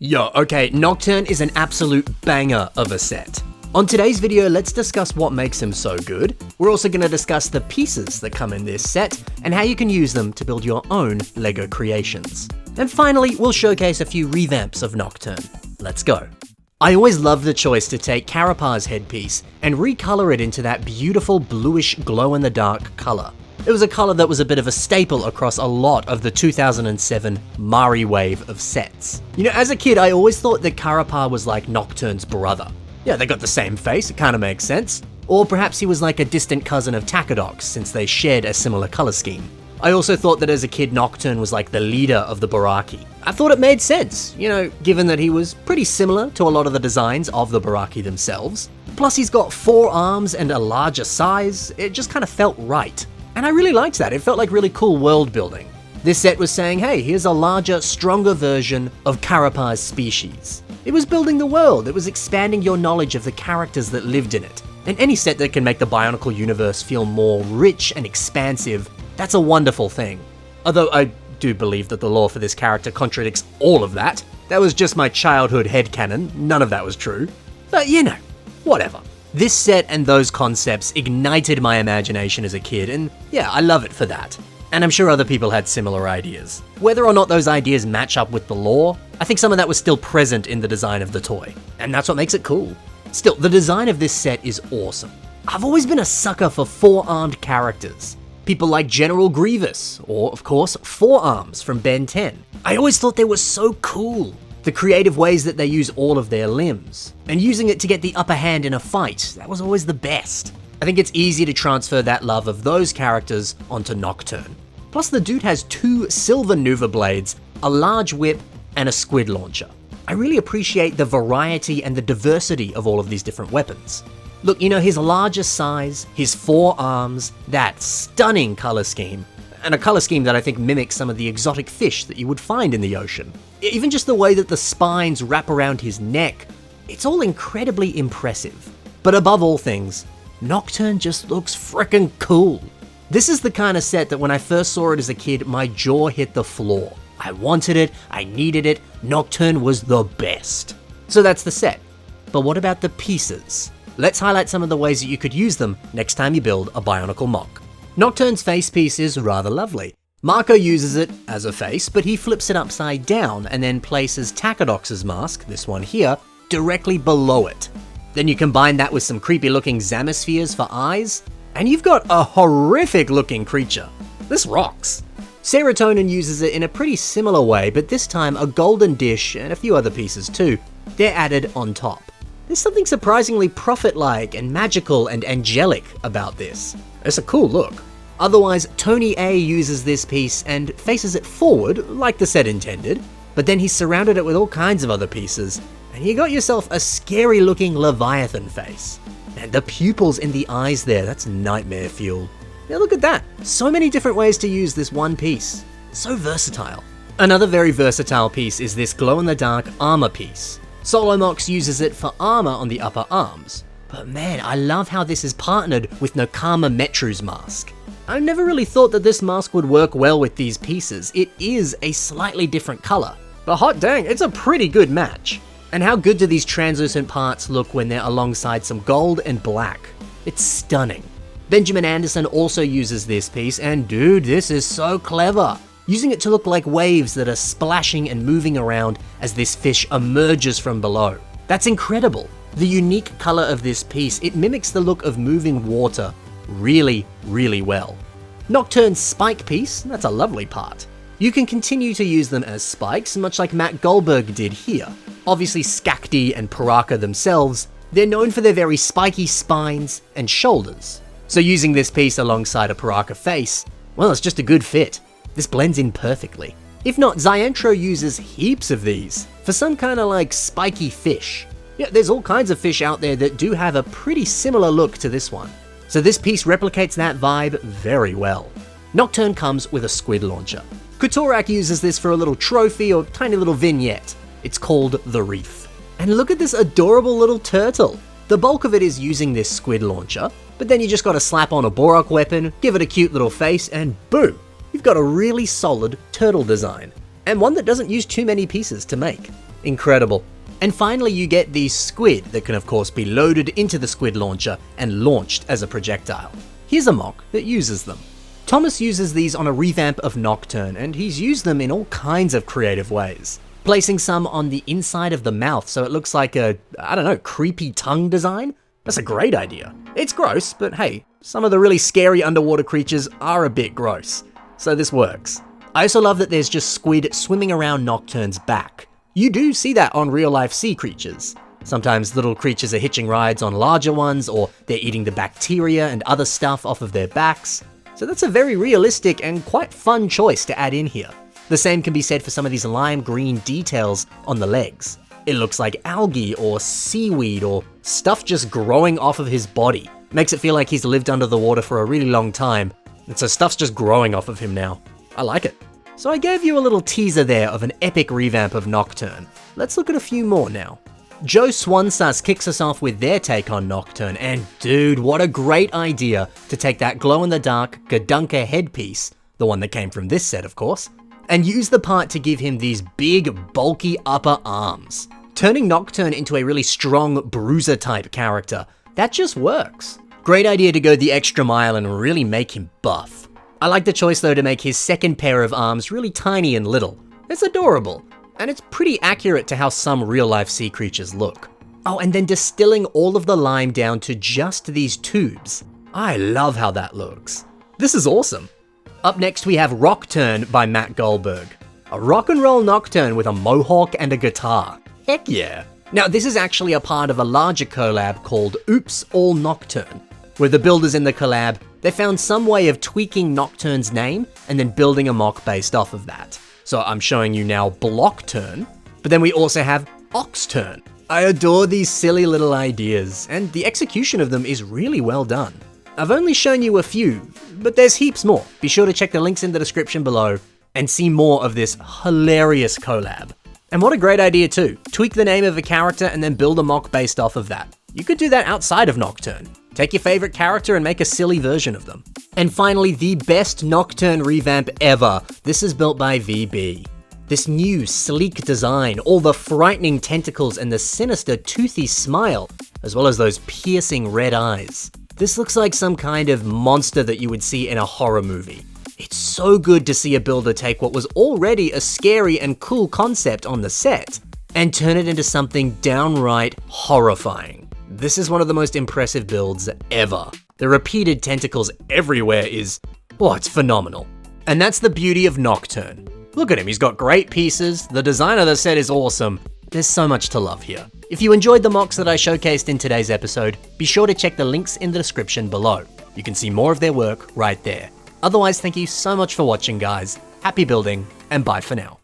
Yo, okay, Nocturne is an absolute banger of a set. On today's video, let's discuss what makes him so good. We're also going to discuss the pieces that come in this set and how you can use them to build your own LEGO creations. And finally, we'll showcase a few revamps of Nocturne. Let's go. I always loved the choice to take Carapa's headpiece and recolor it into that beautiful bluish glow-in-the-dark color. It was a color that was a bit of a staple across a lot of the 2007 Mari wave of sets. You know, as a kid, I always thought that Carapa was like Nocturne's brother. Yeah, they got the same face, it kinda makes sense. Or perhaps he was like a distant cousin of Takedox, since they shared a similar color scheme. I also thought that as a kid, Nocturne was like the leader of the Baraki. I thought it made sense, you know, given that he was pretty similar to a lot of the designs of the Baraki themselves. Plus he's got 4 arms and a larger size, it just kind of felt right. And I really liked that, it felt like really cool world building. This set was saying, hey, here's a larger, stronger version of Carapa's species. It was building the world, it was expanding your knowledge of the characters that lived in it. And any set that can make the Bionicle universe feel more rich and expansive, that's a wonderful thing. Although I do believe that the lore for this character contradicts all of that. That was just my childhood headcanon, none of that was true. But you know, whatever. This set and those concepts ignited my imagination as a kid, and yeah, I love it for that. And I'm sure other people had similar ideas. Whether or not those ideas match up with the lore, I think some of that was still present in the design of the toy, and that's what makes it cool. Still, the design of this set is awesome. I've always been a sucker for 4-armed characters. People like General Grievous, or of course, 4-Arms from Ben 10. I always thought they were so cool. The creative ways that they use all of their limbs, and using it to get the upper hand in a fight, that was always the best. I think it's easy to transfer that love of those characters onto Nocturne. Plus the dude has 2 silver Nuva blades, a large whip, and a squid launcher. I really appreciate the variety and the diversity of all of these different weapons. Look, you know, his larger size, his 4 arms, that stunning color scheme, and a color scheme that I think mimics some of the exotic fish that you would find in the ocean. Even just the way that the spines wrap around his neck, it's all incredibly impressive. But above all things, Nocturne just looks frickin' cool. This is the kind of set that when I first saw it as a kid, my jaw hit the floor. I wanted it, I needed it, Nocturne was the best. So that's the set. But what about the pieces? Let's highlight some of the ways that you could use them next time you build a Bionicle MOC. Nocturne's face piece is rather lovely. Marco uses it as a face, but he flips it upside down and then places Takedox's mask, this one here, directly below it. Then you combine that with some creepy looking Zamispheres for eyes, and you've got a horrific looking creature. This rocks. Serotonin uses it in a pretty similar way, but this time a golden dish and a few other pieces too, they're added on top. There's something surprisingly prophet-like and magical and angelic about this. It's a cool look. Otherwise, Tony A uses this piece and faces it forward, like the set intended, but then he surrounded it with all kinds of other pieces, and you got yourself a scary-looking Leviathan face. And the pupils in the eyes there, that's nightmare fuel. Now look at that, so many different ways to use this one piece. So versatile. Another very versatile piece is this glow-in-the-dark armor piece. Solomox uses it for armor on the upper arms. But man, I love how this is partnered with Nokama Metru's mask. I never really thought that this mask would work well with these pieces. It is a slightly different color, but hot dang, it's a pretty good match. And how good do these translucent parts look when they're alongside some gold and black? It's stunning. Benjamin Anderson also uses this piece, and dude, this is so clever. Using it to look like waves that are splashing and moving around as this fish emerges from below. That's incredible. The unique color of this piece, it mimics the look of moving water really, really well. Nocturne's spike piece, that's a lovely part. You can continue to use them as spikes, much like Matt Goldberg did here. Obviously Skakdi and Paraka themselves, they're known for their very spiky spines and shoulders. So using this piece alongside a Paraka face, well, it's just a good fit. This blends in perfectly. If not, Zyantro uses heaps of these for some kind of like spiky fish. Yeah, there's all kinds of fish out there that do have a pretty similar look to this one. So this piece replicates that vibe very well. Nocturne comes with a squid launcher. Kutorak uses this for a little trophy or tiny little vignette. It's called the Reef. And look at this adorable little turtle. The bulk of it is using this squid launcher, but then you just gotta slap on a Borak weapon, give it a cute little face, and boom! You've got a really solid turtle design, and one that doesn't use too many pieces to make. Incredible. And finally you get the squid that can of course be loaded into the squid launcher and launched as a projectile. Here's a mock that uses them. Thomas uses these on a revamp of Nocturne, and he's used them in all kinds of creative ways. Placing some on the inside of the mouth so it looks like a, I don't know, creepy tongue design? That's a great idea. It's gross, but hey, some of the really scary underwater creatures are a bit gross, so this works. I also love that there's just squid swimming around Nocturne's back. You do see that on real-life sea creatures. Sometimes little creatures are hitching rides on larger ones, or they're eating the bacteria and other stuff off of their backs. So that's a very realistic and quite fun choice to add in here. The same can be said for some of these lime green details on the legs. It looks like algae or seaweed or stuff just growing off of his body. Makes it feel like he's lived under the water for a really long time, and so stuff's just growing off of him now. I like it. So I gave you a little teaser there of an epic revamp of Nocturne. Let's look at a few more now. Joe Swansas kicks us off with their take on Nocturne, and dude, what a great idea to take that glow-in-the-dark Gadunka headpiece, the one that came from this set of course, and use the part to give him these big, bulky upper arms. Turning Nocturne into a really strong bruiser-type character, that just works. Great idea to go the extra mile and really make him buff. I like the choice though to make his second pair of arms really tiny and little. It's adorable. And it's pretty accurate to how some real-life sea creatures look. Oh, and then distilling all of the lime down to just these tubes. I love how that looks. This is awesome. Up next we have Rockturn by Matt Goldberg. A rock and roll Nocturne with a mohawk and a guitar. Heck yeah. Now this is actually a part of a larger collab called Oops All Nocturne, where the builders in the collab, they found some way of tweaking Nocturne's name and then building a mock based off of that. So I'm showing you now Blockturn, but then we also have Oxturn. I adore these silly little ideas, and the execution of them is really well done. I've only shown you a few, but there's heaps more. Be sure to check the links in the description below and see more of this hilarious collab. And what a great idea too. Tweak the name of a character and then build a mock based off of that. You could do that outside of Nocturne. Take your favorite character and make a silly version of them. And finally, the best Nocturne revamp ever. This is built by VB. This new, sleek design, all the frightening tentacles and the sinister, toothy smile, as well as those piercing red eyes. This looks like some kind of monster that you would see in a horror movie. It's so good to see a builder take what was already a scary and cool concept on the set and turn it into something downright horrifying. This is one of the most impressive builds ever. The repeated tentacles everywhere is, oh, it's phenomenal. And that's the beauty of Nocturne. Look at him, he's got great pieces, the design of the set is awesome. There's so much to love here. If you enjoyed the mocks that I showcased in today's episode, be sure to check the links in the description below. You can see more of their work right there. Otherwise, thank you so much for watching, guys. Happy building, and bye for now.